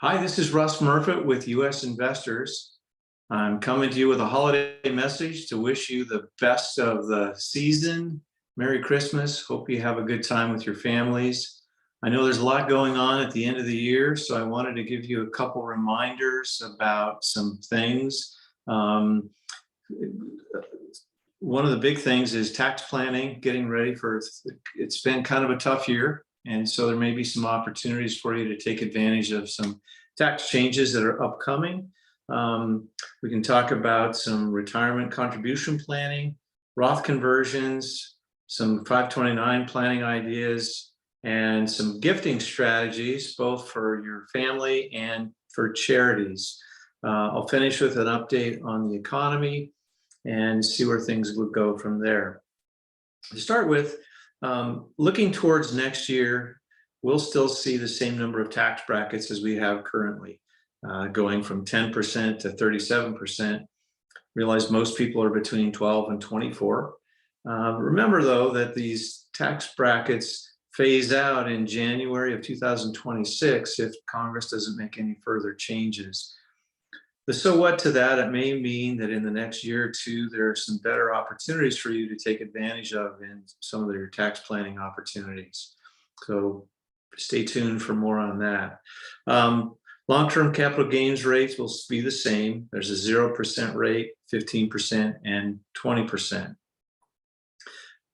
Hi, this is Russ Murfitt with U.S. Investors. I'm coming to you with a holiday message to wish you the best of the season. Merry Christmas. Hope you have a good time with your families. I know there's a lot going on at the end of the year, so I wanted to give you a couple reminders about some things. One of the big things is tax planning, getting ready for, it's been kind of a tough year. And so there may be some opportunities for you to take advantage of some tax changes that are upcoming. We can talk about some retirement contribution planning, Roth conversions, some 529 planning ideas, and some gifting strategies, both for your family and for charities. I'll finish with an update on the economy and see where things would go from there. To start with, looking towards next year, we'll still see the same number of tax brackets as we have currently, going from 10% to 37%. Realize most people are between 12 and 24. Remember, though, that these tax brackets phase out in January of 2026 if Congress doesn't make any further changes. The so what to that, it may mean that in the next year or two, there are some better opportunities for you to take advantage of in some of your tax planning opportunities. So stay tuned for more on that. Long-term capital gains rates will be the same. There's a 0% rate, 15%, and 20%.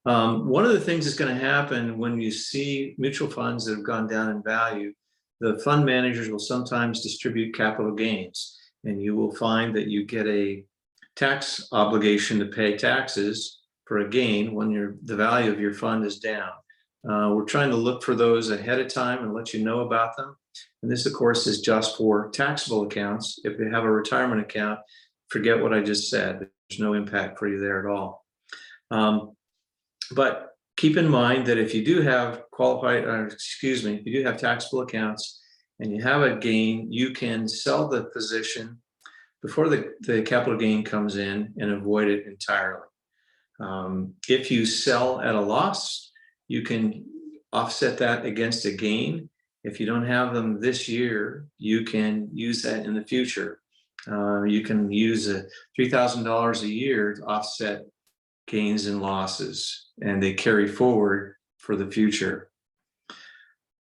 One of the things that's going to happen when you see mutual funds that have gone down in value, the fund managers will sometimes distribute capital gains. And you will find that you get a tax obligation to pay taxes for a gain when the value of your fund is down. We're trying to look for those ahead of time and let you know about them. And this, of course, is just for taxable accounts. If you have a retirement account, forget what I just said. There's no impact for you there at all. But keep in mind that if you do have if you do have taxable accounts, and you have a gain, you can sell the position before the capital gain comes in and avoid it entirely. If you sell at a loss, you can offset that against a gain. If you don't have them this year, you can use that in the future. You can use $3,000 a year to offset gains and losses, and they carry forward for the future.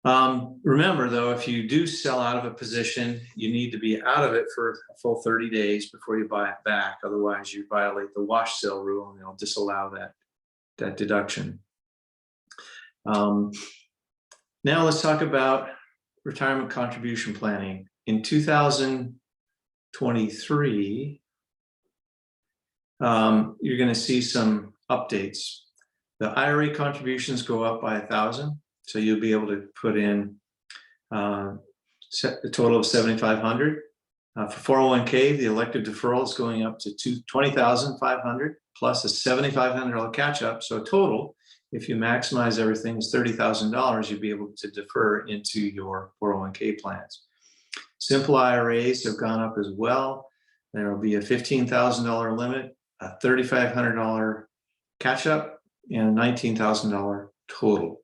Remember, though, if you do sell out of a position, you need to be out of it for a full 30 days before you buy it back. Otherwise, you violate the wash sale rule, and they'll disallow that deduction. Now let's talk about retirement contribution planning. In 2023, you're going to see some updates. The IRA contributions go up by 1,000. So you'll be able to put in a total of $7,500. For 401k, the elective deferral is going up to $20,500 plus a $7,500 catch-up. So total, if you maximize everything, is $30,000. You'll be able to defer into your 401k plans. Simple IRAs have gone up as well. There will be a $15,000 limit, a $3,500 catch-up, and a $19,000 total.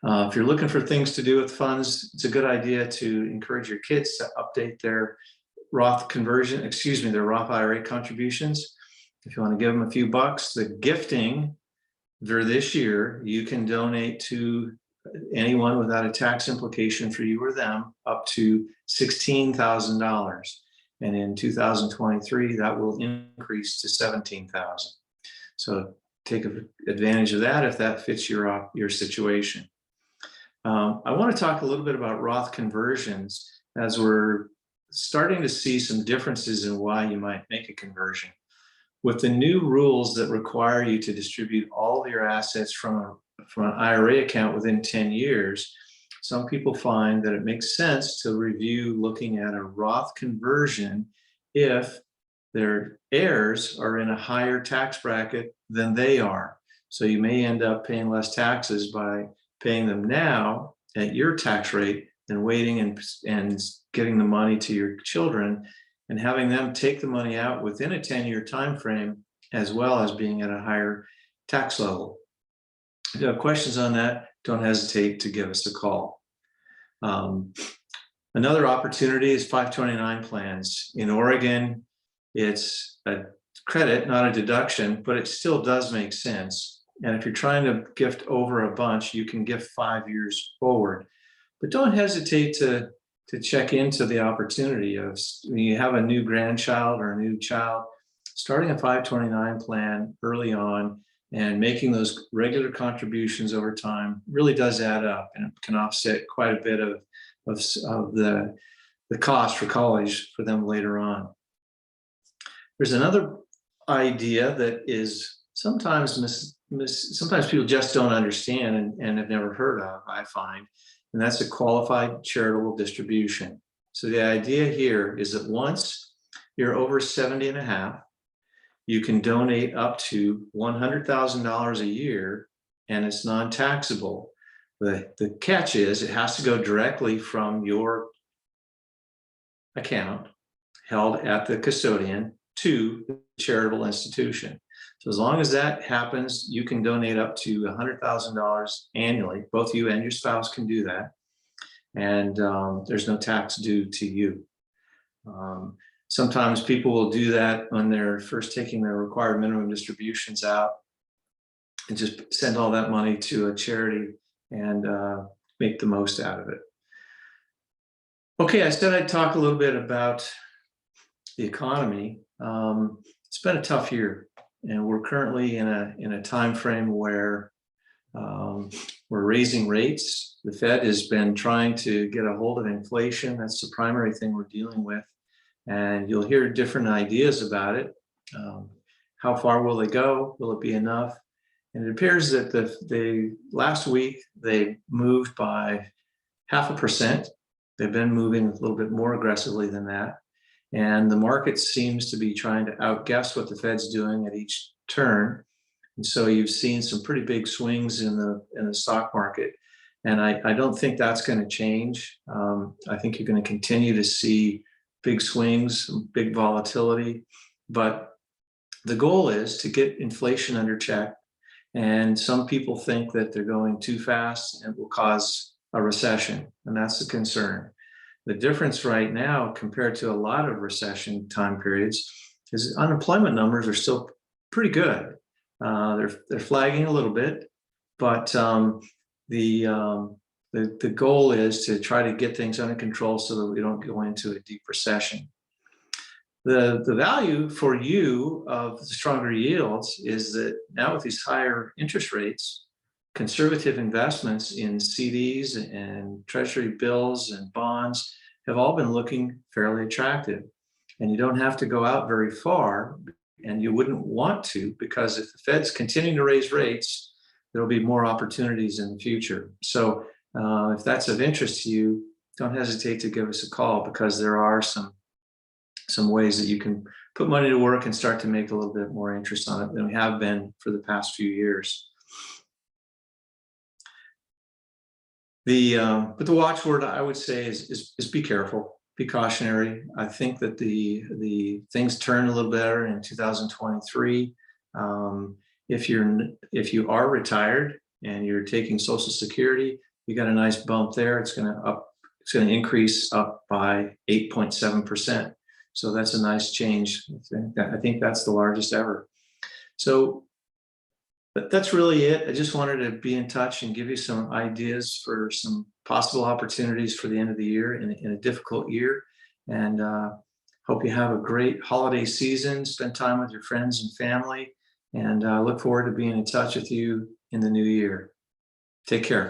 If you're looking for things to do with funds, it's a good idea to encourage your kids to update their Roth their Roth IRA contributions. If you want to give them a few bucks, the gifting for this year, you can donate to anyone without a tax implication for you or them up to $16,000. And in 2023, that will increase to $17,000. So take advantage of that if that fits your situation. I want to talk a little bit about Roth conversions as we're starting to see some differences in why you might make a conversion. With the new rules that require you to distribute all of your assets from an IRA account within 10 years, some people find that it makes sense to review looking at a Roth conversion if their heirs are in a higher tax bracket than they are. So you may end up paying less taxes by paying them now at your tax rate than waiting and getting the money to your children and having them take the money out within a 10-year time frame, as well as being at a higher tax level. If you have questions on that, don't hesitate to give us a call. Another opportunity is 529 plans. In Oregon, it's a credit, not a deduction, but it still does make sense. And if you're trying to gift over a bunch, you can gift 5 years forward. But don't hesitate to check into the opportunity of when you have a new grandchild or a new child, starting a 529 plan early on and making those regular contributions over time really does add up, and it can offset quite a bit of the cost for college for them later on. There's another idea that is sometimes sometimes people just don't understand and have never heard of, I find, and that's a qualified charitable distribution. So the idea here is that once you're over 70 and a half, you can donate up to $100,000 a year, and it's non-taxable. The catch is it has to go directly from your account held at the custodian to the charitable institution. So as long as that happens, you can donate up to $100,000 annually. Both you and your spouse can do that. And there's no tax due to you. Sometimes people will do that when they're first taking their required minimum distributions out and just send all that money to a charity and make the most out of it. Okay, I said I'd talk a little bit about the economy. It's been a tough year, and we're currently in a time frame where we're raising rates. The Fed has been trying to get a hold of inflation. That's the primary thing we're dealing with. And you'll hear different ideas about it. How far will they go? Will it be enough? And it appears that the last week they moved by 0.5%. They've been moving a little bit more aggressively than that. And the market seems to be trying to outguess what the Fed's doing at each turn. And so you've seen some pretty big swings in the stock market. And I don't think that's going to change. I think you're going to continue to see big swings, big volatility. But the goal is to get inflation under check. And some people think that they're going too fast and will cause a recession. And that's the concern. The difference right now compared to a lot of recession time periods is unemployment numbers are still pretty good. They're flagging a little bit, but the goal is to try to get things under control so that we don't go into a deep recession. The value for you of the stronger yields is that now with these higher interest rates, conservative investments in CDs and treasury bills and bonds have all been looking fairly attractive. And you don't have to go out very far, and you wouldn't want to, because if the Fed's continuing to raise rates, there'll be more opportunities in the future. So if that's of interest to you, don't hesitate to give us a call, because there are some ways that you can put money to work and start to make a little bit more interest on it than we have been for the past few years. But the watchword I would say is be careful, be cautionary. I think that the things turn a little better in 2023. If you are retired and you're taking Social Security, you got a nice bump there. It's going to increase up by 8.7%. So that's a nice change. I think that's the largest ever. So but that's really it. I just wanted to be in touch and give you some ideas for some possible opportunities for the end of the year in a difficult year. And hope you have a great holiday season. Spend time with your friends and family. And look forward to being in touch with you in the new year. Take care.